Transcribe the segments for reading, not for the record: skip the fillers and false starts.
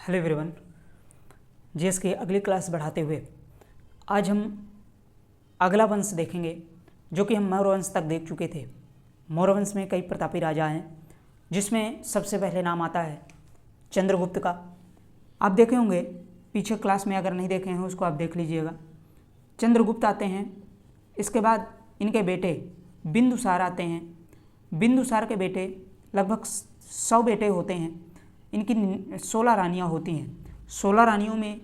Hello everyone. GS की अगली class बढ़ाते हुए आज हम अगला वंश देखेंगे जो कि हम मौर्य वंश तक देख चुके थे। मौर्य वंश में कई प्रतापी राजा हैं जिसमें सबसे पहले नाम आता है चंद्रगुप्त का। आप देखे होंगे पीछे क्लास में, अगर नहीं देखे हैं उसको आप देख लीजिएगा। चंद्रगुप्त आते हैं, इसके बाद इनके बेटे बिंदुसार आते हैं। बिंदुसार के बेटे लगभग 100 बेटे होते हैं। इनकी 16 रानियाँ होती हैं। 16 रानियों में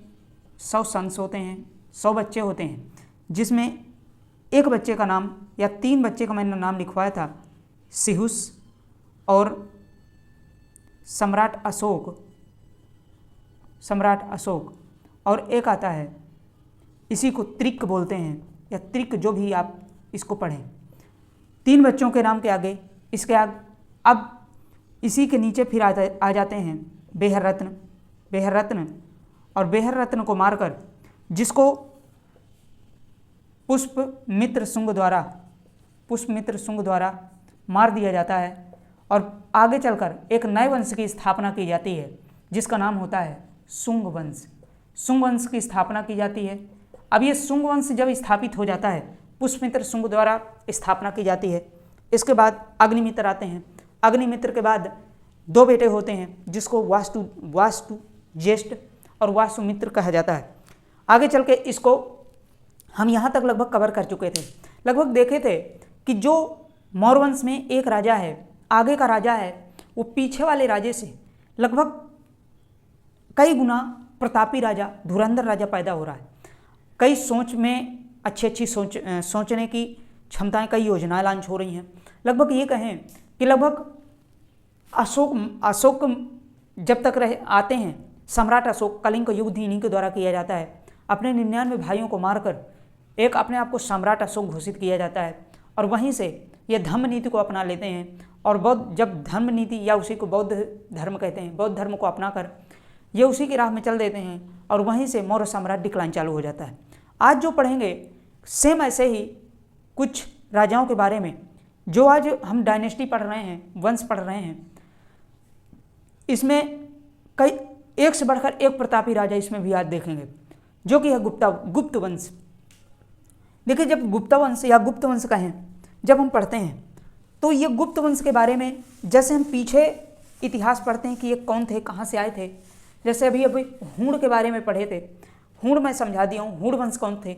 100 सन्स होते हैं, 100 बच्चे होते हैं, जिसमें एक बच्चे का नाम या 3 बच्चे का मैंने नाम लिखवाया था, सिहुस और सम्राट अशोक और एक आता है, इसी को त्रिक बोलते हैं या त्रिक, जो भी आप इसको पढ़ें। 3 बच्चों के नाम के आगे इसके आगे अब इसी के नीचे फिर आ जाते हैं बेहररत्न और बेहररत्न को मारकर जिसको पुष्पमित्र शुंग द्वारा मार दिया जाता है और आगे चलकर एक नए वंश की स्थापना की जाती है जिसका नाम होता है शुंग वंश। शुंग वंश की स्थापना की जाती है। अब ये शुंग वंश जब स्थापित हो जाता है, पुष्पमित्र शुंग द्वारा स्थापना की जाती है। इसके बाद अग्निमित्र आते हैं। अग्निमित्र के बाद 2 बेटे होते हैं जिसको वास्तु ज्येष्ठ और वासुमित्र कहा जाता है। आगे चल के इसको हम यहाँ तक लगभग कवर कर चुके थे। लगभग देखे थे कि जो मौर्य वंश में एक राजा है, आगे का राजा है, वो पीछे वाले राजे से लगभग कई गुना प्रतापी राजा, धुरंधर राजा पैदा हो रहा है। कई सोच में अच्छी सोचने की क्षमताएं, कई योजनाएं लॉन्च हो रही हैं। लगभग ये कहें कि लगभग अशोक जब तक आते हैं, सम्राट अशोक, कलिंग का युद्ध इन्हीं के द्वारा किया जाता है। अपने 99 भाइयों को मारकर एक अपने आप को सम्राट अशोक घोषित किया जाता है और वहीं से ये धम्म नीति को अपना लेते हैं। और बौद्ध, जब धर्म नीति या उसी को बौद्ध धर्म कहते हैं, बौद्ध धर्म को अपनाकर ये उसी की राह में चल देते हैं और वहीं से मौर्य साम्राज्य डिक्लाइन चालू हो जाता है। आज जो पढ़ेंगे सेम ऐसे ही कुछ राजाओं के बारे में, जो आज हम डायनेस्टी पढ़ रहे हैं, वंश पढ़ रहे हैं। इसमें कई एक से बढ़कर एक प्रतापी राजा इसमें भी आज देखेंगे, जो कि है गुप्त वंश। देखिए, जब गुप्त वंश या गुप्त वंश कहें, जब हम पढ़ते हैं तो ये गुप्त वंश के बारे में, जैसे हम पीछे इतिहास पढ़ते हैं कि ये कौन थे, कहाँ से आए थे। जैसे अभी हूण के बारे में पढ़े थे। हूण मैं समझा दिया हूँ, हूण वंश कौन थे,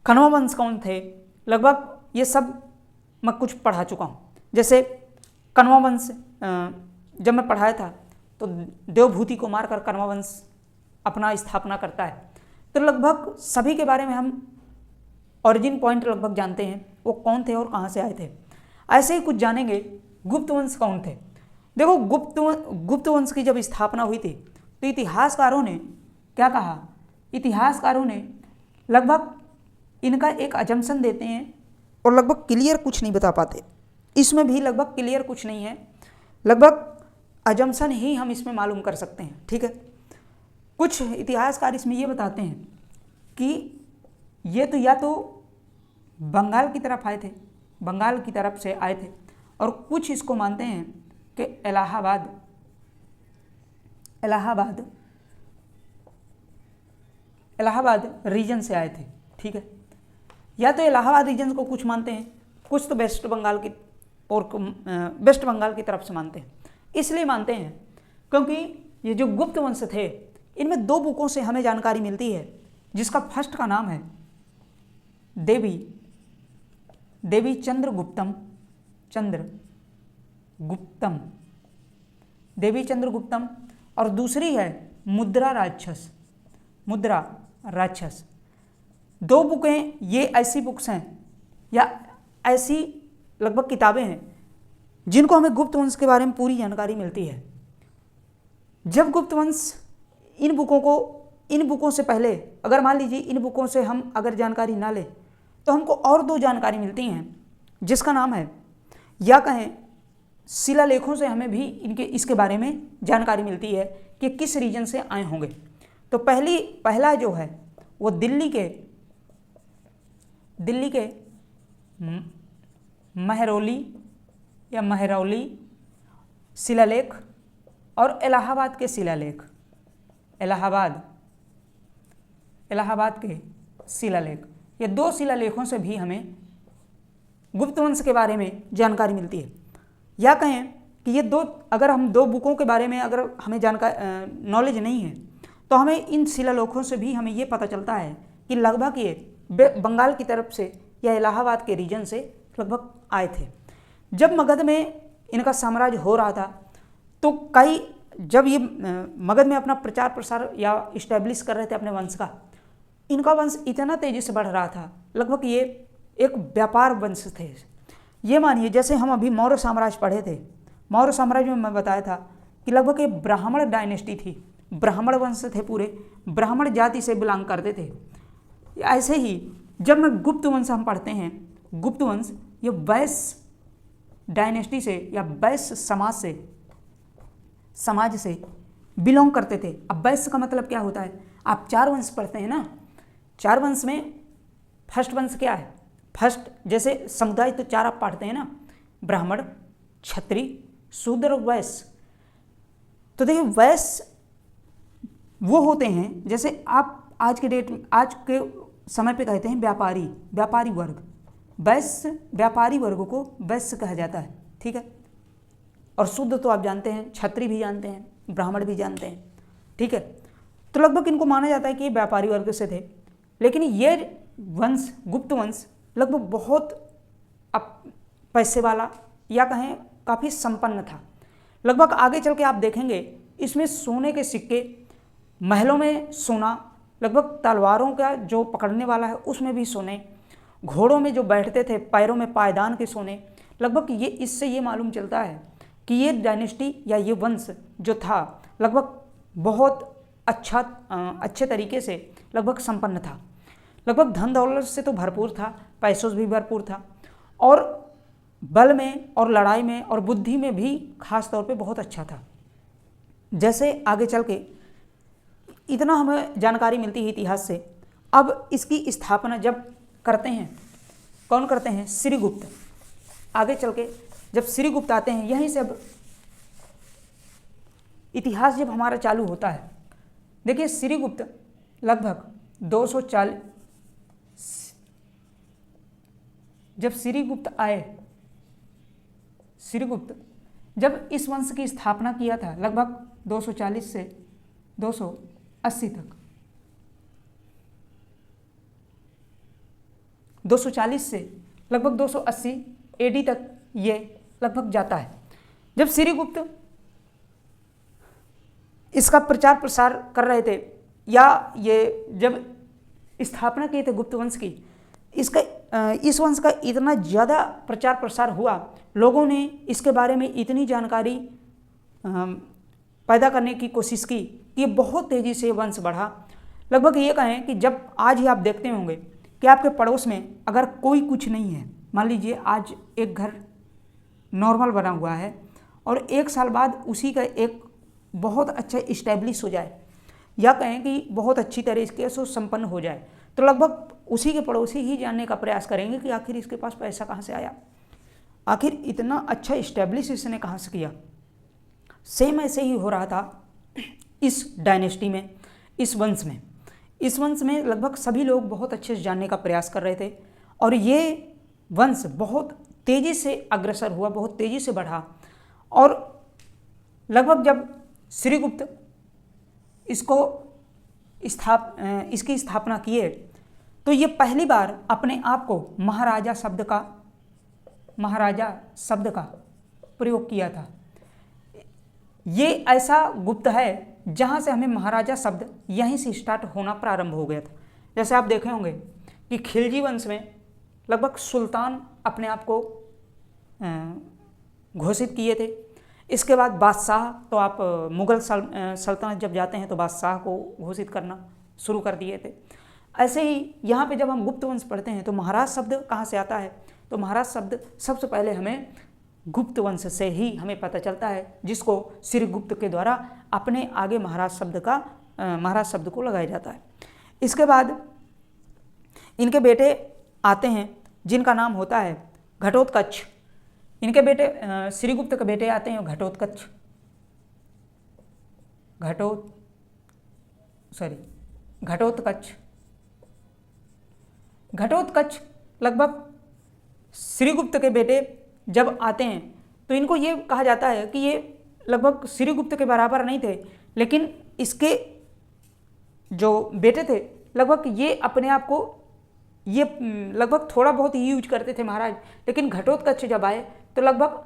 कण्व वंश कौन थे, लगभग ये सब मैं कुछ पढ़ा चुका हूँ। जैसे कण्व वंश जब मैं पढ़ाया था तो देवभूति को मारकर कण्व वंश अपना स्थापना करता है। तो लगभग सभी के बारे में हम ओरिजिन पॉइंट लगभग जानते हैं, वो कौन थे और कहाँ से आए थे। ऐसे ही कुछ जानेंगे गुप्त वंश कौन थे। देखो, गुप्त वंश की जब स्थापना हुई थी तो इतिहासकारों ने क्या कहा, इतिहासकारों ने लगभग इनका एक अजम्पशन देते हैं और लगभग क्लियर कुछ नहीं बता पाते। इसमें भी लगभग क्लियर कुछ नहीं है, लगभग अजम्पशन ही हम इसमें मालूम कर सकते हैं। ठीक है, कुछ इतिहासकार इसमें ये बताते हैं कि ये तो या तो बंगाल की तरफ आए थे, बंगाल की तरफ से आए थे, और कुछ इसको मानते हैं कि इलाहाबाद रीजन से आए थे। ठीक है, या तो इलाहाबाद रीजन को कुछ मानते हैं, कुछ तो वेस्ट बंगाल की तरफ से मानते हैं। इसलिए मानते हैं क्योंकि ये जो गुप्त वंश थे, इनमें 2 बुकों से हमें जानकारी मिलती है, जिसका फर्स्ट का नाम है देवी चंद्रगुप्तम, देवी चंद्रगुप्तम, और दूसरी है मुद्रा राक्षस। 2 बुकें ये ऐसी बुक्स हैं या ऐसी लगभग किताबें हैं जिनको हमें गुप्त वंश के बारे में पूरी जानकारी मिलती है। जब गुप्त वंश इन बुकों से पहले, अगर मान लीजिए इन बुकों से हम अगर जानकारी ना लें तो हमको और 2 जानकारी मिलती हैं, जिसका नाम है, या कहें शिलालेखों से हमें भी इसके बारे में जानकारी मिलती है कि किस रीजन से आए होंगे। तो पहला जो है वो दिल्ली के महरौली शिलालेख और इलाहाबाद के शिलालेख, इलाहाबाद के शिलालेख। ये 2 शिलालेखों से भी हमें गुप्त वंश के बारे में जानकारी मिलती है। या कहें कि ये 2, अगर हम 2 बुकों के बारे में अगर हमें जानकारी नॉलेज नहीं है तो हमें इन शिलालेखों से भी हमें ये पता चलता है कि लगभग ये बंगाल की तरफ से या इलाहाबाद के रीजन से लगभग आए थे। जब मगध में इनका साम्राज्य हो रहा था तो जब ये मगध में अपना प्रचार प्रसार या इस्टेब्लिश कर रहे थे अपने वंश का, इनका वंश इतना तेजी से बढ़ रहा था, लगभग ये एक व्यापार वंश थे। ये मानिए जैसे हम अभी मौर्य साम्राज्य पढ़े थे, मौर्य साम्राज्य में मैं बताया था कि लगभग ये ब्राह्मण डायनेस्टी थी, ब्राह्मण वंश थे, पूरे ब्राह्मण जाति से बिलोंग करते थे। ऐसे ही जब मैं गुप्त वंश हम पढ़ते हैं, गुप्त वंश ये वैश्य डायनेस्टी से या वैश्य समाज से बिलोंग करते थे। अब वैश्य का मतलब क्या होता है, आप 4 वंश पढ़ते हैं ना, 4 वंश में फर्स्ट वंश क्या है, फर्स्ट जैसे समुदाय तो 4 आप पढ़ते हैं ना, ब्राह्मण, क्षत्रिय, शूद्र और वैश्य। तो देखिए वैश्य वो होते हैं जैसे आप आज के समय पे कहते हैं व्यापारी वर्ग, वैश्य व्यापारी वर्ग को वैश्य कहा जाता है, ठीक है। और शूद्र तो आप जानते हैं, क्षत्रिय भी जानते हैं, ब्राह्मण भी जानते हैं, ठीक है। तो लगभग इनको माना जाता है कि ये व्यापारी वर्ग से थे। लेकिन ये वंश, गुप्त वंश लगभग बहुत पैसे वाला या कहें काफ़ी संपन्न था। लगभग आगे चल के आप देखेंगे इसमें सोने के सिक्के, महलों में सोना, लगभग तलवारों का जो पकड़ने वाला है उसमें भी सोने, घोड़ों में जो बैठते थे पैरों में पायदान के सोने, लगभग ये इससे ये मालूम चलता है कि ये डायनेस्टी या ये वंश जो था लगभग बहुत अच्छे तरीके से लगभग संपन्न था। लगभग धन दौलत से तो भरपूर था, पैसों से भी भरपूर था, और बल में और लड़ाई में और बुद्धि में भी खास तौर पे बहुत अच्छा था। जैसे आगे चल के इतना हमें जानकारी मिलती है इतिहास से। अब इसकी स्थापना जब करते हैं, कौन करते हैं, श्रीगुप्त। आगे चल के जब श्रीगुप्त आते हैं, यहीं से अब इतिहास जब हमारा चालू होता है। देखिए श्रीगुप्त लगभग 240, जब श्रीगुप्त आए, श्रीगुप्त जब इस वंश की स्थापना किया था लगभग 240 से 280 तक, 240 से लगभग 280 एडी तक ये लगभग जाता है। जब श्रीगुप्त इसका प्रचार प्रसार कर रहे थे या ये जब स्थापना किए थे गुप्त वंश की, इस वंश का इतना ज़्यादा प्रचार प्रसार हुआ, लोगों ने इसके बारे में इतनी जानकारी पैदा करने की कोशिश की कि ये बहुत तेज़ी से वंश बढ़ा। लगभग ये कहें कि जब आज ही आप देखते होंगे कि आपके पड़ोस में अगर कोई कुछ नहीं है, मान लीजिए आज एक घर नॉर्मल बना हुआ है और 1 साल बाद उसी का एक बहुत अच्छा इस्टेब्लिश हो जाए या कहें कि बहुत अच्छी तरीके से संपन्न हो जाए, तो लगभग उसी के पड़ोसी ही जानने का प्रयास करेंगे कि आखिर इसके पास पैसा कहाँ से आया, आखिर इतना अच्छा इस्टेब्लिश इसने कहाँ से किया। सेम ऐसे ही हो रहा था इस डायनेस्टी में, इस वंश में लगभग सभी लोग बहुत अच्छे से जानने का प्रयास कर रहे थे और ये वंश बहुत तेज़ी से अग्रसर हुआ, बहुत तेज़ी से बढ़ा। और लगभग जब श्रीगुप्त इसकी स्थापना किए तो ये पहली बार अपने आप को महाराजा शब्द का प्रयोग किया था। ये ऐसा गुप्त है जहाँ से हमें महाराजा शब्द यहीं से स्टार्ट होना प्रारंभ हो गया था। जैसे आप देखे होंगे कि खिलजी वंश में लगभग सुल्तान अपने आप को घोषित किए थे। इसके बाद बादशाह, तो आप मुग़ल सल्तनत जब जाते हैं तो बादशाह को घोषित करना शुरू कर दिए थे। ऐसे ही यहाँ पे जब हम गुप्त वंश पढ़ते हैं तो महाराज शब्द कहाँ से आता है, तो महाराज शब्द सबसे पहले हमें गुप्त वंश से ही हमें पता चलता है, जिसको श्रीगुप्त के द्वारा अपने आगे महाराज शब्द को लगाया जाता है। इसके बाद इनके बेटे आते हैं जिनका नाम होता है घटोत्कच। इनके बेटे श्रीगुप्त के बेटे आते हैं सॉरी घटोत्कच। घटोत्कच लगभग श्रीगुप्त के बेटे जब आते हैं तो इनको ये कहा जाता है कि ये लगभग श्रीगुप्त के बराबर नहीं थे, लेकिन इसके जो बेटे थे लगभग ये अपने आप को ये लगभग थोड़ा बहुत ही यूज करते थे महाराज। लेकिन घटोत्कच जब आए तो लगभग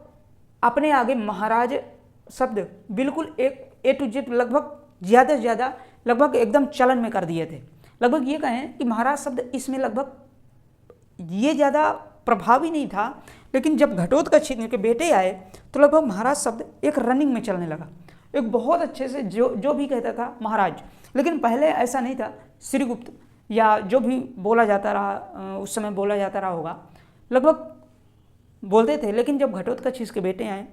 अपने आगे महाराज शब्द बिल्कुल एक ए टू जेड लगभग ज़्यादा से ज़्यादा लगभग एकदम चलन में कर दिए थे। लगभग ये कहें कि महाराज शब्द इसमें लगभग ये ज़्यादा प्रभावी नहीं था, लेकिन जब घटोत्कच के बेटे आए तो लगभग महाराज शब्द एक रनिंग में चलने लगा, एक बहुत अच्छे से जो भी कहता था महाराज। लेकिन पहले ऐसा नहीं था, श्रीगुप्त या जो भी बोला जाता रहा उस समय बोला जाता रहा होगा, लगभग बोलते थे। लेकिन जब घटोत्कच इसके बेटे आए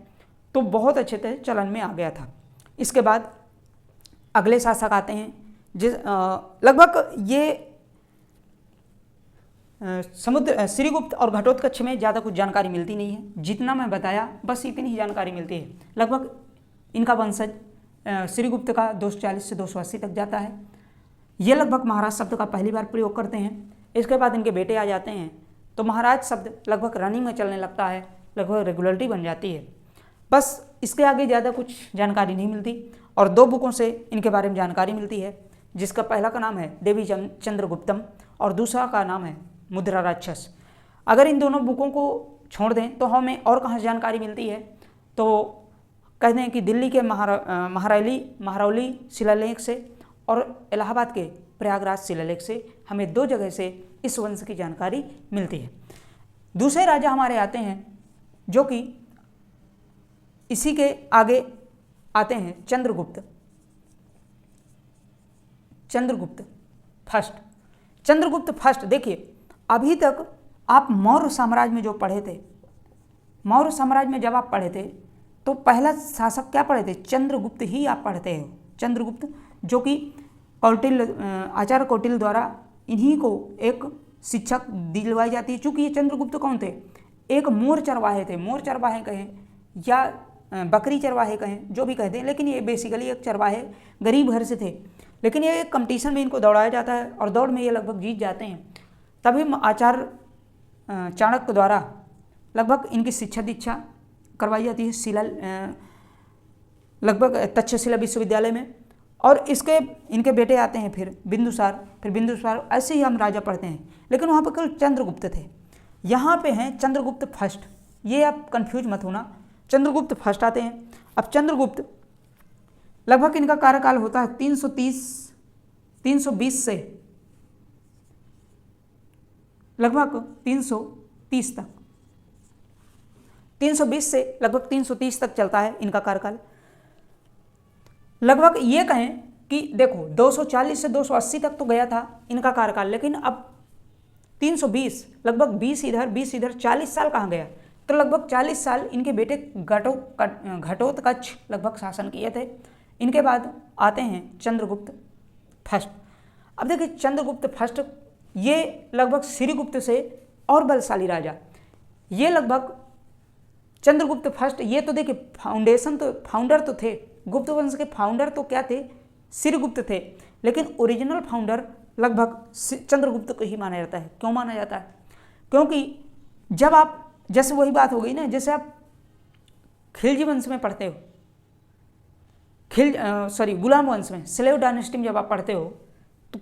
तो बहुत अच्छे से चलन में आ गया था। इसके बाद अगले शासक आते हैं जिस लगभग ये समुद्र श्रीगुप्त और घटोत्कच में ज़्यादा कुछ जानकारी मिलती नहीं है, जितना मैं बताया बस इतनी ही जानकारी मिलती है। लगभग इनका वंशज श्रीगुप्त का 240 से 280 तक जाता है। ये लगभग महाराज शब्द का पहली बार प्रयोग करते हैं। इसके बाद इनके बेटे आ जाते हैं तो महाराज शब्द लगभग रनिंग में चलने लगता है, लगभग रेगुलरिटी बन जाती है। बस इसके आगे ज़्यादा कुछ जानकारी नहीं मिलती। और दो बुकों से इनके बारे में जानकारी मिलती है, जिसका पहला का नाम है देवी चंद्रगुप्तम और दूसरा का नाम है मुद्रा राक्षस। अगर इन दोनों बुकों को छोड़ दें तो हमें और कहाँ से जानकारी मिलती है, तो कहते हैं कि दिल्ली के महारौली शिलालेख से और इलाहाबाद के प्रयागराज शिलालेख से हमें दो जगह से इस वंश की जानकारी मिलती है। दूसरे राजा हमारे आते हैं जो कि इसी के आगे आते हैं चंद्रगुप्त फर्स्ट। चंद्रगुप्त फर्स्ट, देखिए अभी तक आप मौर्य साम्राज्य में जो पढ़े थे, मौर्य साम्राज्य में जब आप पढ़े थे तो पहला शासक क्या पढ़े थे, चंद्रगुप्त ही आप पढ़ते हो। चंद्रगुप्त जो कि आचार्य कौटिल्य द्वारा इन्हीं को एक शिक्षक दिलवाई जाती है। चूँकि ये चंद्रगुप्त कौन थे, एक मोर चरवाहे थे, मोर चरवाहे कहें या बकरी चरवाहे कहें, जो भी कहते हैं, लेकिन ये बेसिकली एक चरवाहे गरीब घर से थे। लेकिन ये एक कंपटीशन में इनको दौड़ाया जाता है और दौड़ में ये लगभग जीत जाते हैं। तभी आचार्य चाणक्य द्वारा लगभग इनकी शिक्षा दीक्षा करवाई जाती है लगभग तक्षशिला विश्वविद्यालय में। और इनके बेटे आते हैं फिर बिंदुसार, ऐसे ही हम राजा पढ़ते हैं। लेकिन वहाँ पर केवल चंद्रगुप्त थे, यहाँ पे हैं चंद्रगुप्त फर्स्ट। ये आप कंफ्यूज मत होना, चंद्रगुप्त फर्स्ट आते हैं। अब चंद्रगुप्त लगभग इनका कार्यकाल होता है 320 से लगभग 330 तक, 320 से लगभग 330 तक चलता है इनका कार्यकाल। लगभग ये कहें कि देखो 240 से 280 तक तो गया था इनका कार्यकाल, लेकिन अब 320 लगभग 20 इधर 40 साल कहाँ गया, तो लगभग 40 साल इनके बेटे घटोत्कच लगभग शासन किए थे। इनके बाद आते हैं चंद्रगुप्त फर्स्ट। अब देखिए चंद्रगुप्त फर्स्ट ये लगभग श्रीगुप्त से और बलशाली राजा। ये लगभग चंद्रगुप्त फर्स्ट, ये तो देखिए फाउंडर तो थे, गुप्त वंश के फाउंडर तो क्या थे, श्रीगुप्त थे। लेकिन ओरिजिनल फाउंडर लगभग चंद्रगुप्त को ही माना जाता है। क्यों माना जाता है, क्योंकि जब आप जैसे वही बात हो गई ना, जैसे आप खिलजी वंश में पढ़ते हो, गुलाम वंश में स्लेव डायनेस्टी में जब आप पढ़ते हो तो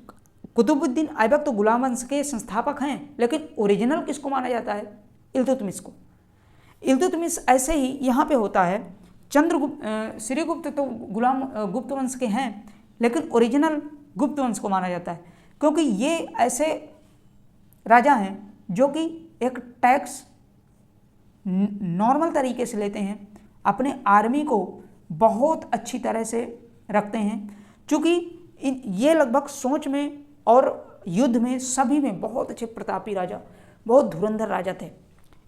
कुतुबुद्दीन ऐबक तो गुलाम वंश के संस्थापक हैं, लेकिन ओरिजिनल किसको माना जाता है, इल्तुतमिश को। इल्तुतमिश ऐसे ही यहाँ पे होता है। श्रीगुप्त तो गुप्त वंश के हैं, लेकिन ओरिजिनल गुप्त वंश को माना जाता है, क्योंकि ये ऐसे राजा हैं जो कि एक टैक्स नॉर्मल तरीके से लेते हैं, अपने आर्मी को बहुत अच्छी तरह से रखते हैं। चूँकि ये लगभग सोच में और युद्ध में सभी में बहुत अच्छे प्रतापी राजा, बहुत धुरंधर राजा थे।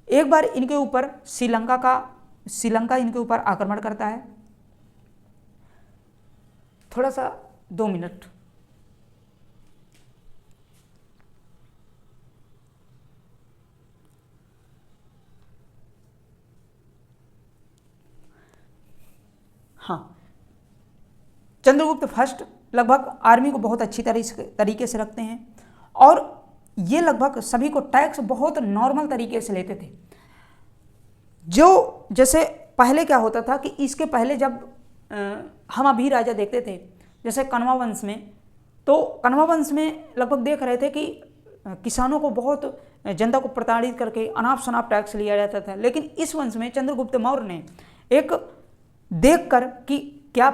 एक बार इनके ऊपर श्रीलंका इनके ऊपर आक्रमण करता है। थोड़ा सा 2 मिनट। हाँ, चंद्रगुप्त फर्स्ट लगभग आर्मी को बहुत अच्छी तरीके से रखते हैं और ये लगभग सभी को टैक्स बहुत नॉर्मल तरीके से लेते थे। जो जैसे पहले क्या होता था कि इसके पहले जब हम अभी राजा देखते थे जैसे कण्वा वंश में, तो कण्वा वंश में लगभग देख रहे थे कि किसानों को बहुत जनता को प्रताड़ित करके अनाप शनाप टैक्स लिया जाता था। लेकिन इस वंश में चंद्रगुप्त मौर्य ने एक देख कर कि क्या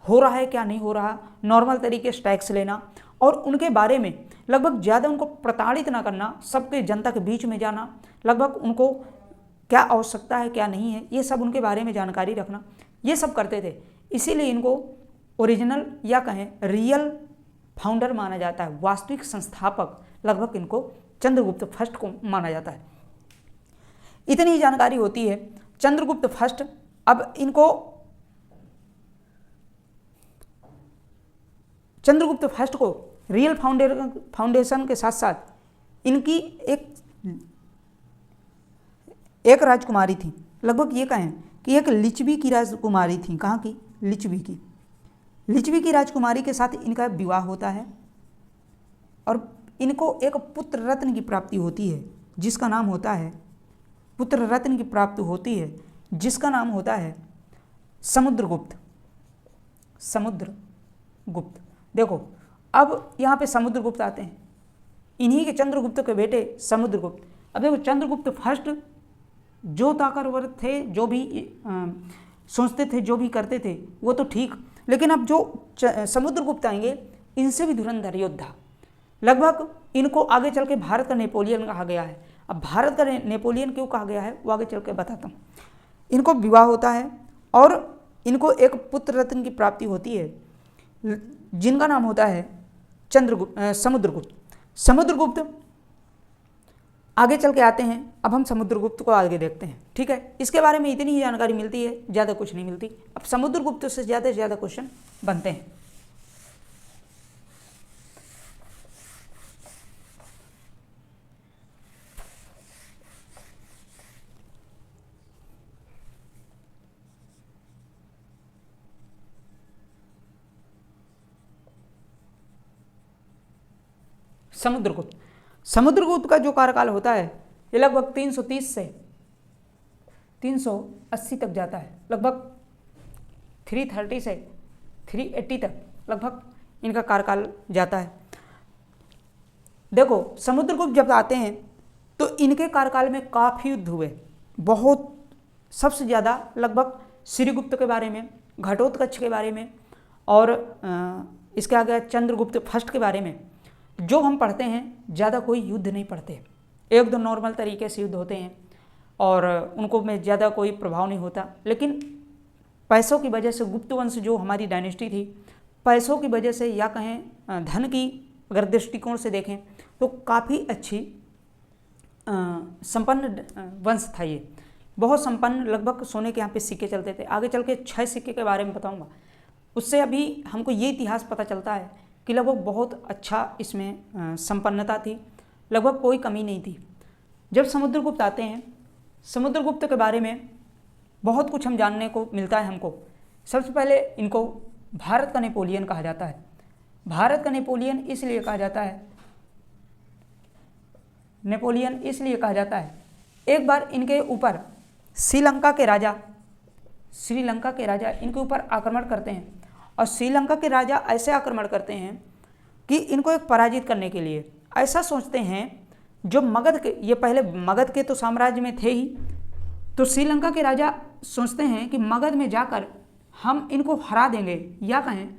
हो रहा है क्या नहीं हो रहा, नॉर्मल तरीके से टैक्स लेना और उनके बारे में लगभग ज़्यादा उनको प्रताड़ित ना करना, सबके जनता के बीच में जाना, लगभग उनको क्या आवश्यकता है क्या नहीं है ये सब उनके बारे में जानकारी रखना, ये सब करते थे। इसीलिए इनको ओरिजिनल या कहें रियल फाउंडर माना जाता है, वास्तविक संस्थापक लगभग इनको चंद्रगुप्त फर्स्ट को माना जाता है। इतनी ही जानकारी होती है चंद्रगुप्त फर्स्ट। अब इनको चंद्रगुप्त फर्स्ट को रियल फाउंडेशन के साथ साथ इनकी एक राजकुमारी थी, लगभग ये कहें कि एक लिच्छवी की राजकुमारी थी। कहाँ की? लिच्छवी की राजकुमारी के साथ इनका विवाह होता है और इनको एक पुत्र रत्न की प्राप्ति होती है जिसका नाम होता है समुद्रगुप्त। देखो अब यहाँ पे समुद्रगुप्त आते हैं, इन्हीं के चंद्रगुप्त के बेटे समुद्रगुप्त। अब देखो चंद्रगुप्त फर्स्ट जो ताकतवर थे, जो भी सोचते थे, जो भी करते थे वो तो ठीक, लेकिन अब जो समुद्रगुप्त आएंगे इनसे भी धुरंधर योद्धा, लगभग इनको आगे चल के भारत का नेपोलियन कहा गया है। अब भारत का नेपोलियन क्यों कहा गया है वो आगे चल के बताता हूँ। इनको विवाह होता है और इनको एक पुत्र रत्न की प्राप्ति होती है जिनका नाम होता है समुद्रगुप्त आगे चल के आते हैं। अब हम समुद्रगुप्त को आगे देखते हैं, ठीक है। इसके बारे में इतनी ही जानकारी मिलती है, ज़्यादा कुछ नहीं मिलती। अब समुद्रगुप्त से ज़्यादा क्वेश्चन बनते हैं। समुद्रगुप्त का जो कार्यकाल होता है ये लगभग 330 से 380 तक जाता है, लगभग 330 से 380 तक लगभग इनका कार्यकाल जाता है। देखो समुद्रगुप्त जब आते हैं तो इनके कार्यकाल में काफ़ी युद्ध हुए, बहुत, सबसे ज़्यादा लगभग श्रीगुप्त के बारे में, घटोत्कच के बारे में और इसके आगे चंद्रगुप्त फर्स्ट के बारे में जो हम पढ़ते हैं, ज़्यादा कोई युद्ध नहीं पढ़ते, एक दो नॉर्मल तरीके से युद्ध होते हैं और उनको में ज़्यादा कोई प्रभाव नहीं होता। लेकिन पैसों की वजह से गुप्त वंश जो हमारी डायनेस्टी थी, पैसों की वजह से या कहें धन की अगर दृष्टिकोण से देखें तो काफ़ी अच्छी संपन्न वंश था ये, बहुत संपन्न, लगभग सोने के यहाँ पे सिक्के चलते थे। आगे चल के 6 सिक्के के बारे में बताऊँगा, उससे अभी हमको ये इतिहास पता चलता है कि लगभग बहुत अच्छा इसमें संपन्नता थी, लगभग कोई कमी नहीं थी। जब समुद्रगुप्त आते हैं, समुद्रगुप्त के बारे में बहुत कुछ हम जानने को मिलता है हमको। सबसे पहले इनको भारत का नेपोलियन कहा जाता है। भारत का नेपोलियन इसलिए कहा जाता है, एक बार इनके ऊपर श्रीलंका के राजा इनके ऊपर आक्रमण करते हैं और श्रीलंका के राजा ऐसे आक्रमण करते हैं कि इनको एक पराजित करने के लिए ऐसा सोचते हैं, जो मगध के, ये पहले मगध के तो साम्राज्य में थे ही, तो श्रीलंका के राजा सोचते हैं कि मगध में जाकर हम इनको हरा देंगे, या कहें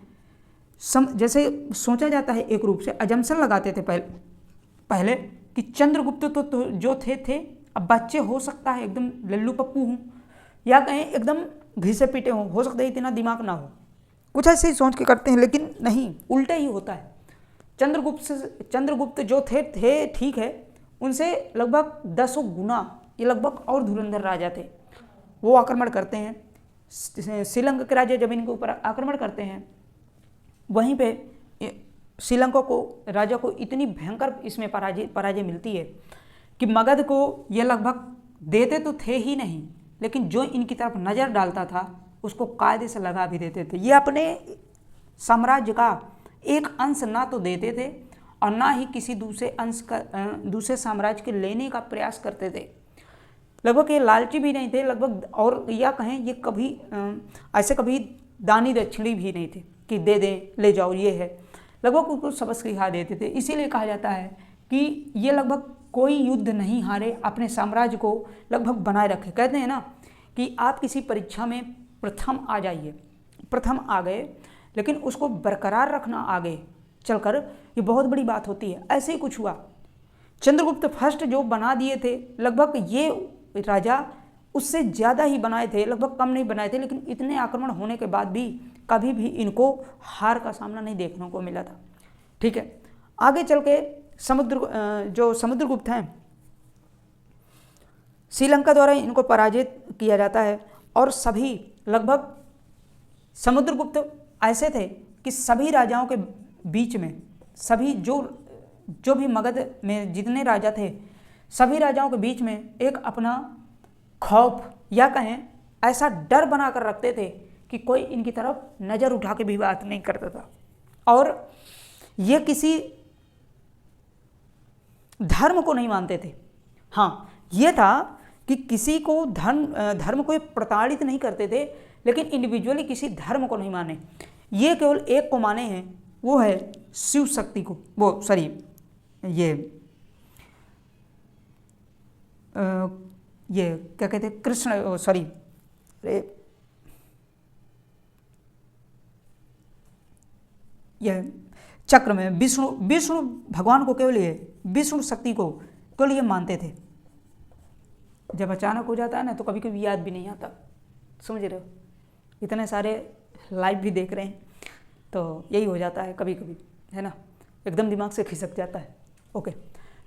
जैसे सोचा जाता है एक रूप से अजम्पशन लगाते थे पहले कि चंद्रगुप्त तो जो थे अब बच्चे, हो सकता है एकदम लल्लू पप्पू हों या कहें एकदम घिसे पीटे हो सकता है इतना दिमाग ना हो, कुछ ऐसे ही सोच के करते हैं, लेकिन नहीं, उल्टा ही होता है। चंद्रगुप्त जो थे ठीक है, उनसे लगभग 10 गुना ये लगभग और धुरंधर राजा थे। वो आक्रमण करते हैं, श्रीलंका के राजा जब इनके ऊपर आक्रमण करते हैं, वहीं पे श्रीलंका को राजा को इतनी भयंकर इसमें पराजय मिलती है कि मगध को ये लगभग देते तो थे ही नहीं, लेकिन जो इनकी तरफ नज़र डालता था उसको कायदे से लगा भी देते थे। ये अपने साम्राज्य का एक अंश ना तो देते थे और ना ही किसी दूसरे अंश का दूसरे साम्राज्य के लेने का प्रयास करते थे। लगभग ये लालची भी नहीं थे लगभग, और या कहें ये कभी ऐसे कभी दानी दक्षिणी भी नहीं थे कि दे दें ले जाओ ये है, लगभग उनको सबक सिखा देते थे। इसीलिए कहा जाता है कि ये लगभग कोई युद्ध नहीं हारे, अपने साम्राज्य को लगभग बनाए रखे। कहते हैं ना कि आप किसी परीक्षा में प्रथम आ जाइए, प्रथम आ गए, लेकिन उसको बरकरार रखना आगे चलकर ये बहुत बड़ी बात होती है। ऐसे ही कुछ हुआ, चंद्रगुप्त फर्स्ट जो बना दिए थे, लगभग ये राजा उससे ज़्यादा ही बनाए थे, लगभग कम नहीं बनाए थे, लेकिन इतने आक्रमण होने के बाद भी कभी भी इनको हार का सामना नहीं देखने को मिला था। ठीक है, आगे चल के जो समुद्रगुप्त हैं, श्रीलंका द्वारा इनको पराजित किया जाता है। और सभी लगभग समुद्रगुप्त ऐसे थे कि सभी राजाओं के बीच में, सभी जो भी मगध में जितने राजा थे, सभी राजाओं के बीच में एक अपना खौफ या कहें ऐसा डर बना कर रखते थे कि कोई इनकी तरफ नज़र उठा के भी बात नहीं करता था। और ये किसी धर्म को नहीं मानते थे। हाँ, ये था कि किसी को धर्म को प्रताड़ित नहीं करते थे, लेकिन इंडिविजुअली किसी धर्म को नहीं माने। ये केवल एक को माने हैं, वो है शिव शक्ति को, वो सॉरी ये क्या कहते हैं, कृष्ण, सॉरी यह चक्र में विष्णु भगवान को, केवल ये विष्णु शक्ति को केवल ये मानते थे। जब अचानक हो जाता है ना तो कभी कभी याद भी नहीं आता, समझ रहे हो। इतने सारे लाइव भी देख रहे हैं तो यही हो जाता है कभी कभी, है ना, एकदम दिमाग से खिसक जाता है। ओके,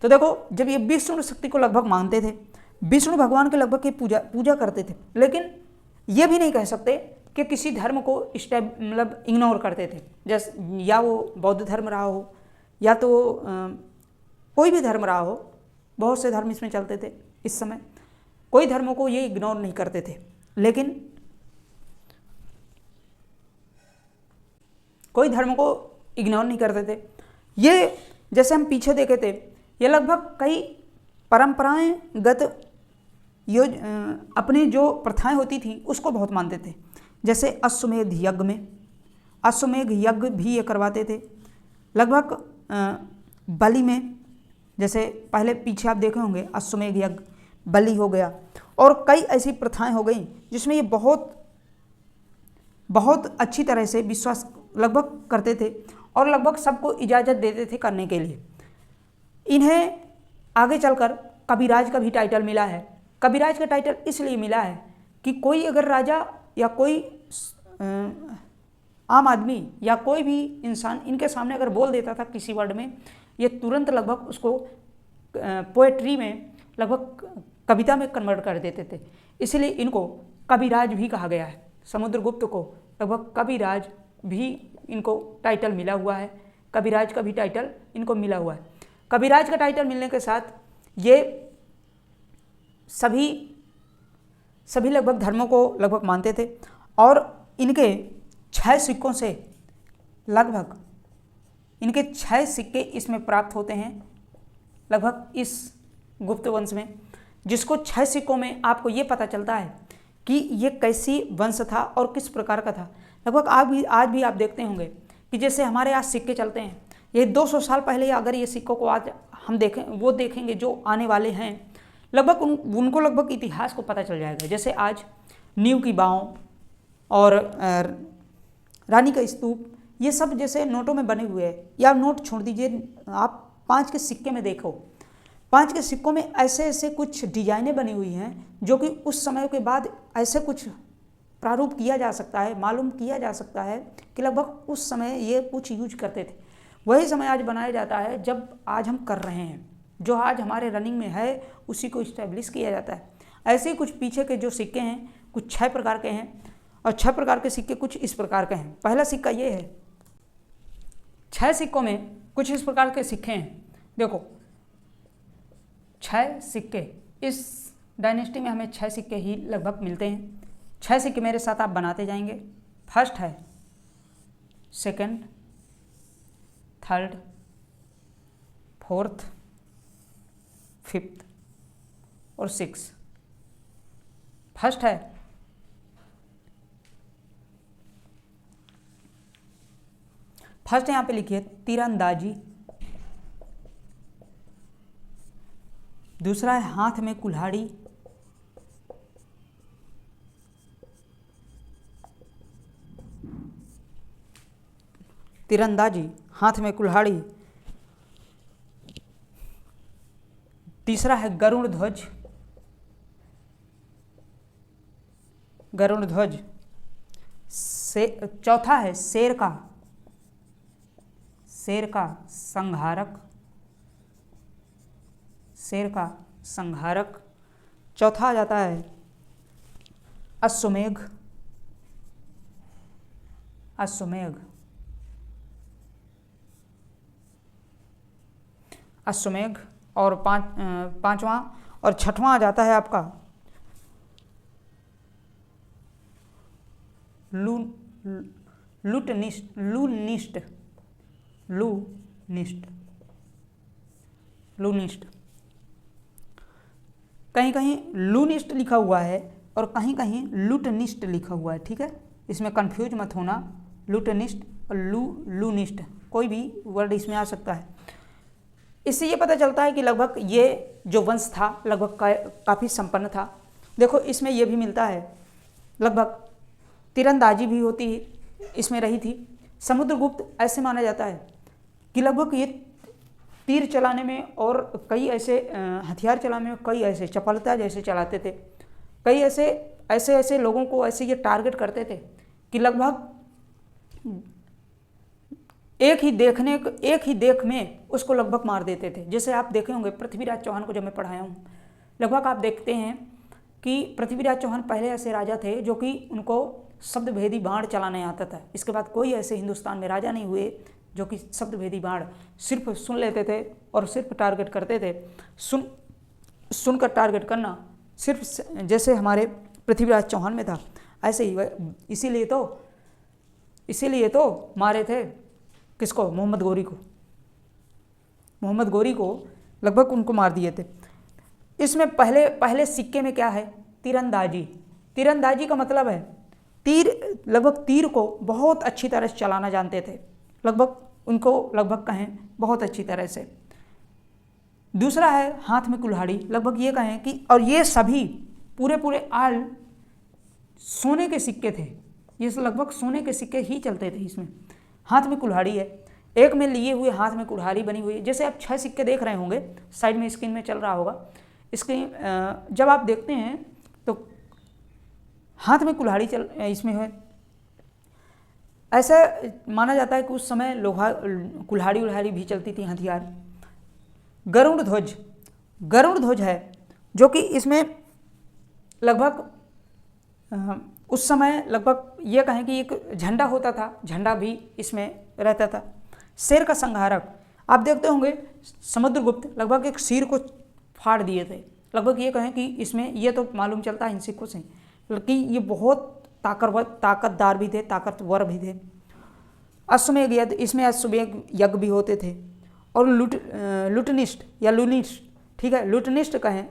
तो देखो, जब ये विष्णु शक्ति को लगभग मानते थे, विष्णु भगवान के लगभग की पूजा करते थे, लेकिन ये भी नहीं कह सकते कि किसी धर्म को मतलब इग्नोर करते थे। जैसे या वो बौद्ध धर्म रहा हो या तो कोई भी धर्म रहा हो, बहुत से धर्म इसमें चलते थे इस समय, कोई धर्मों को ये इग्नोर नहीं करते थे, लेकिन कोई धर्म को इग्नोर नहीं करते थे। ये जैसे हम पीछे देखे थे, ये लगभग कई परंपराएंगत अपने जो प्रथाएं होती थी उसको बहुत मानते थे। जैसे अश्वमेध यज्ञ में, अश्वमेध यज्ञ भी ये करवाते थे। लगभग बलि में, जैसे पहले पीछे आप देखे होंगे, अश्वमेध यज्ञ, बलि हो गया, और कई ऐसी प्रथाएं हो गई जिसमें ये बहुत अच्छी तरह से विश्वास लगभग करते थे और लगभग सबको इजाज़त देते थे करने के लिए। इन्हें आगे चलकर कविराज का भी टाइटल मिला है। कविराज का टाइटल इसलिए मिला है कि कोई अगर राजा या कोई आम आदमी या कोई भी इंसान इनके सामने अगर बोल देता था किसी वर्ड में, ये तुरंत लगभग उसको पोएट्री में, लगभग कविता में कन्वर्ट कर देते थे। इसलिए इनको कविराज भी कहा गया है। समुद्रगुप्त को लगभग कविराज भी इनको टाइटल मिला हुआ है, कविराज का भी टाइटल इनको मिला हुआ है। कविराज का टाइटल मिलने के साथ ये सभी लगभग धर्मों को लगभग मानते थे और इनके 6 सिक्कों से लगभग इनके 6 सिक्के इसमें प्राप्त होते हैं लगभग इस गुप्त वंश में, जिसको 6 सिक्कों में आपको ये पता चलता है कि ये कैसी वंश था और किस प्रकार का था। लगभग आज भी आप देखते होंगे कि जैसे हमारे आज सिक्के चलते हैं, ये 200 साल पहले अगर ये सिक्कों को आज हम देखेंगे जो आने वाले हैं, लगभग उनको लगभग इतिहास को पता चल जाएगा। जैसे आज नींव की बाँव और रानी का स्तूप, ये सब जैसे नोटों में बने हुए हैं, या नोट छोड़ दीजिए, आप 5 के सिक्के में देखो, 5 के सिक्कों में ऐसे ऐसे कुछ डिजाइनें बनी हुई हैं जो कि उस समय के बाद ऐसे कुछ प्रारूप किया जा सकता है, मालूम किया जा सकता है कि लगभग उस समय ये कुछ यूज करते थे। वही समय आज बनाया जाता है जब आज हम कर रहे हैं, जो आज हमारे रनिंग में है उसी को इस्टेब्लिश किया जाता है। ऐसे ही कुछ पीछे के जो सिक्के हैं कुछ 6 प्रकार के हैं और 6 प्रकार के सिक्के कुछ इस प्रकार के हैं। पहला सिक्का ये है, 6 सिक्कों में कुछ इस प्रकार के सिक्के हैं। देखो 6 सिक्के, इस डायनेस्टी में हमें 6 सिक्के ही लगभग मिलते हैं। 6 सिक्के मेरे साथ आप बनाते जाएंगे। फर्स्ट है, सेकंड, थर्ड, फोर्थ, फिफ्थ और सिक्स। फर्स्ट है फर्स्ट यहाँ पे लिखिए तीरंदाजी। दूसरा है हाथ में कुल्हाड़ी। तीरंदाजी, हाथ में कुल्हाड़ी। तीसरा है गरुड़ ध्वज। गरुड़ ध्वज। चौथा है शेर का संहारक। शेर का संहारक। चौथा आ जाता है अश्वमेघ। अश्वमेघ। और पांचवा और छठवां आ जाता है आपका लूनिस्ट। कहीं कहीं लूनिस्ट लिखा हुआ है और कहीं कहीं लूटनिस्ट लिखा हुआ है, ठीक है, इसमें कंफ्यूज मत होना। लूटनिस्ट और लूनिस्ट कोई भी वर्ड इसमें आ सकता है। इससे ये पता चलता है कि लगभग ये जो वंश था लगभग काफ़ी संपन्न था। देखो इसमें ये भी मिलता है, लगभग तीरंदाजी भी होती इसमें रही थी। समुद्रगुप्त ऐसे माना जाता है कि लगभग ये तीर चलाने में और कई ऐसे हथियार चलाने में कई ऐसे चपलता जैसे चलाते थे। कई ऐसे लोगों को ऐसे ये टारगेट करते थे कि लगभग एक ही देख में उसको लगभग मार देते थे। जैसे आप देखे होंगे पृथ्वीराज चौहान को जब मैं पढ़ाया हूँ, लगभग आप देखते हैं कि पृथ्वीराज चौहान पहले ऐसे राजा थे जो कि उनको शब्दभेदी बाण चलाने आता था। इसके बाद कोई ऐसे हिंदुस्तान में राजा नहीं हुए जो कि शब्दभेदी बाण सिर्फ सुन लेते थे और सिर्फ टारगेट करते थे। सुनकर टारगेट करना सिर्फ जैसे हमारे पृथ्वीराज चौहान में था, ऐसे ही इसीलिए तो मारे थे किसको? मोहम्मद गौरी को लगभग उनको मार दिए थे। इसमें पहले सिक्के में क्या है? तीरंदाजी का मतलब है तीर को बहुत अच्छी तरह से चलाना जानते थे, लगभग कहें बहुत अच्छी तरह से। दूसरा है हाथ में कुल्हाड़ी, लगभग ये कहें कि, और ये सभी पूरे आल सोने के सिक्के थे, ये लगभग सोने के सिक्के ही चलते थे। इसमें हाथ में कुल्हाड़ी है, एक में लिए हुए हाथ में कुल्हाड़ी बनी हुई है। जैसे आप 6 सिक्के देख रहे होंगे, साइड में स्क्रीन में चल रहा होगा, स्क्रीन जब आप देखते हैं तो हाथ में कुल्हाड़ी इसमें है। ऐसा माना जाता है कि उस समय कुल्हाड़ी भी चलती थी, हथियार। गरुड़ ध्वज है जो कि इसमें लगभग उस समय लगभग ये कहें कि एक झंडा होता था, झंडा भी इसमें रहता था। शेर का संहारक, आप देखते होंगे समुद्रगुप्त लगभग एक शेर को फाड़ दिए थे। लगभग ये कहें कि इसमें ये तो मालूम चलता है इन सिक्कों से कि ये बहुत ताकतदार भी थे, ताकतवर भी थे। अश्वमेघ यज्ञ, इसमें अश्वमेघ यज्ञ भी होते थे। और लूटनिस्ट या लूनिस्ट, ठीक है, लूटनिस्ट कहें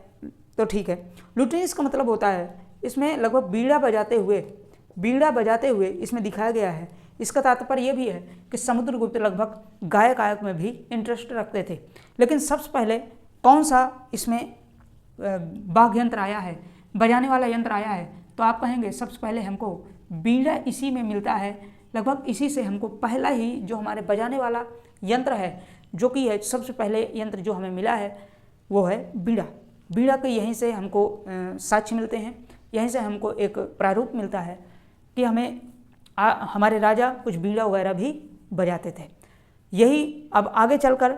तो ठीक है। लूटनिस्ट का मतलब होता है, इसमें लगभग बीड़ा बजाते हुए इसमें दिखाया गया है। इसका तात्पर्य ये भी है कि समुद्रगुप्त लगभग गायक में भी इंटरेस्ट रखते थे। लेकिन सबसे पहले कौन सा इसमें वाद्य यंत्र आया है, बजाने वाला यंत्र आया है, तो आप कहेंगे सबसे पहले हमको बीड़ा इसी में मिलता है। लगभग इसी से हमको पहला ही जो हमारे बजाने वाला यंत्र है, जो कि है सबसे पहले यंत्र जो हमें मिला है वो है बीड़ा के यहीं से हमको साक्ष्य मिलते हैं, यहीं से हमको एक प्रारूप मिलता है कि हमारे राजा कुछ बीड़ा वगैरह भी बजाते थे। यही अब आगे चलकर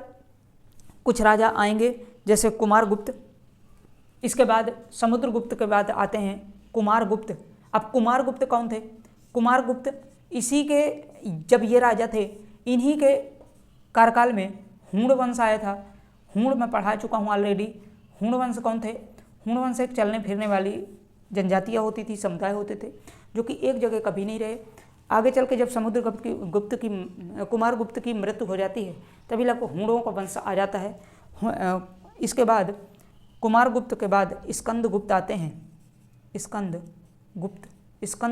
कुछ राजा आएंगे जैसे कुमारगुप्त, इसके बाद समुद्रगुप्त के बाद आते हैं कुमारगुप्त। अब कुमारगुप्त कौन थे? कुमारगुप्त इसी के, जब ये राजा थे, इन्हीं के कार्यकाल में हूण वंश आया था। हूण मैं पढ़ा चुका हूँ ऑलरेडी। हूण वंश कौन थे? हूण वंश एक चलने फिरने वाली जनजातियाँ होती थी, समुदाय होते थे, जो कि एक जगह कभी नहीं रहे। आगे चल के जब कुमार गुप्त की मृत्यु हो जाती है तभी लगभग हुणों का वंश आ जाता है। इसके बाद कुमार गुप्त के बाद स्कंद गुप्त आते हैं। स्कंद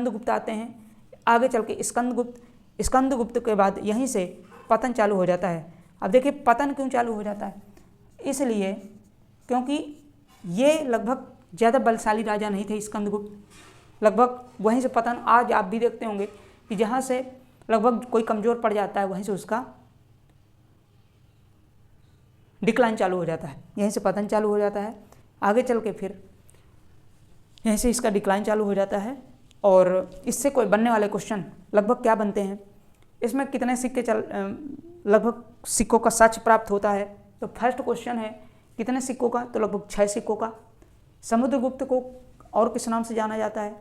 गुप्त आते हैं। आगे चल के स्कंद गुप्त के बाद यहीं से पतन चालू हो जाता है। अब देखिए पतन क्यों चालू हो जाता है, इसलिए क्योंकि ये लगभग ज़्यादा बलशाली राजा नहीं थे स्कंदगुप्त। लगभग वहीं से पतन, आज आप भी देखते होंगे कि जहाँ से लगभग कोई कमज़ोर पड़ जाता है वहीं से उसका डिक्लाइन चालू हो जाता है, यहीं से पतन चालू हो जाता है। आगे चल के फिर यहीं से इसका डिक्लाइन चालू हो जाता है। और इससे कोई बनने वाले क्वेश्चन लगभग क्या बनते हैं, इसमें कितने सिक्के लगभग सिक्कों का सच प्राप्त होता है। तो फर्स्ट क्वेश्चन है कितने सिक्कों का, तो लगभग 6 सिक्कों का। समुद्रगुप्त को और किस नाम से जाना जाता है,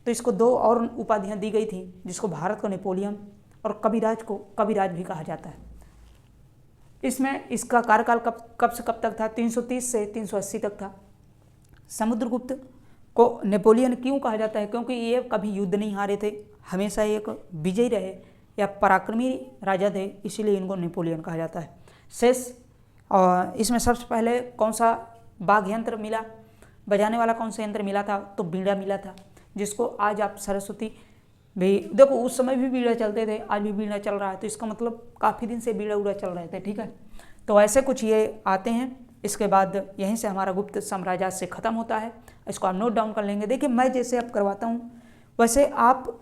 तो इसको 2 और उपाधियां दी गई थी, जिसको भारत को नेपोलियन और कविराज को कविराज भी कहा जाता है। इसमें इसका कार्यकाल कब से कब तक था, 330 से 380 तक था। समुद्रगुप्त को नेपोलियन क्यों कहा जाता है, क्योंकि ये कभी युद्ध नहीं हारे थे, हमेशा एक विजयी रहे या पराक्रमी राजा थे, इसीलिए इनको नेपोलियन कहा जाता है। शेष और इसमें सबसे पहले कौन सा वाद्य यंत्र मिला, बजाने वाला कौन सा यंत्र मिला था, तो बीड़ा मिला था, जिसको आज आप सरस्वती भी देखो, उस समय भी बीड़ा चलते थे, आज भी बीड़ा चल रहा है, तो इसका मतलब काफ़ी दिन से बीड़ा उड़ा चल रहे थे। ठीक है, तो ऐसे कुछ ये आते हैं। इसके बाद यहीं से हमारा गुप्त साम्राज्य से ख़त्म होता है। इसको आप नोट डाउन कर लेंगे। देखिए मैं जैसे अब करवाता हूँ वैसे आप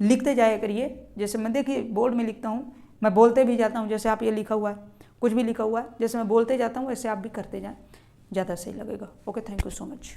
लिखते जाया करिए। जैसे मैं देखिए बोर्ड में लिखता हूँ, मैं बोलते भी जाता हूँ, जैसे आप ये लिखा हुआ है, कुछ भी लिखा हुआ है, जैसे मैं बोलते जाता हूँ वैसे आप भी करते जाएँ, ज़्यादा सही लगेगा। Okay, thank you so much.